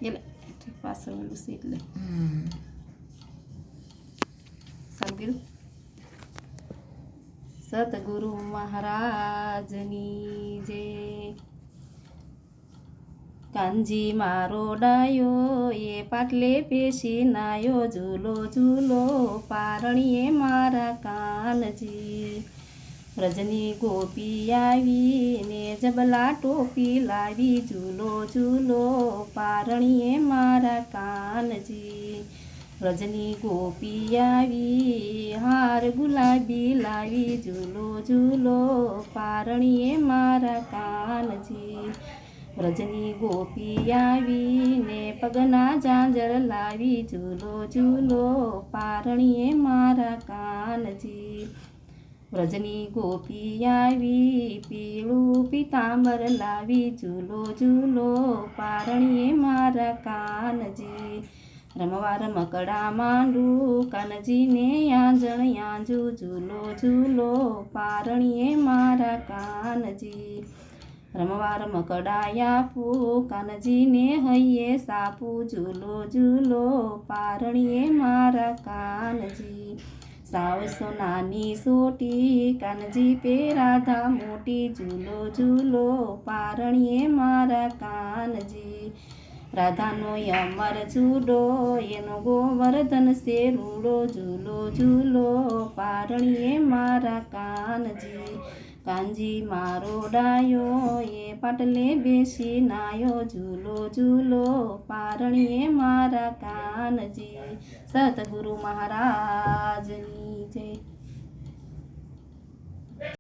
એટલે પાછળ ઓલું છે એટલે સાંભળ્યું. સતગુરુ મહારાજની જય. કાનજી મારો ડાયો એ પાટલે પેશી નાયો, ઝૂલો ઝૂલો પારણીએ મારા કાનજી. વ્રજની ગોપી આવીને જબલા ટોપી લાવી, ઝૂલો ઝૂલો પારણીએ મારા કાનજી. વ્રજની ગોપી આવી હાર ગુલાબી લાવી, ઝૂલો ઝૂલો પારણીએ મારા કાનજી. વ્રજની ગોપી આવીને પગના ઝાંઝર લાવી, ઝૂલો ઝૂલો પારણીએ મારા કાનજી. વ્રજની ગોપી આવી પીળું પીતાંબર લાવી, ઝૂલો ઝૂલો પારણીએ મારા કાનજી. રમવા રમકડા માંડું કાનજીને યાંજણ યાંજુ, ઝૂલો ઝૂલો પારણીએ મારા કાનજી. રમવા રમકડા આપું કાનજીને હૈયે સાપું, ઝૂલો ઝૂલો પારણીએ મારા કાનજી. સાવ સોનાની સોટી કાનજી પે રાધા મોટી, ઝૂલો ઝૂલો પારણીએ મારા કાનજી. રાધાનો અમર જુડો એનો ગોવર્ધન છે રૂડો, ઝૂલો ઝૂલો પારણીએ મારા કાનજી. કાનજી મારો ડાયો એ પાટલે બેસી નાયો, ઝૂલો ઝૂલો પારણીએ મારા કાનજી. સતગુરુ મહારાજની જય.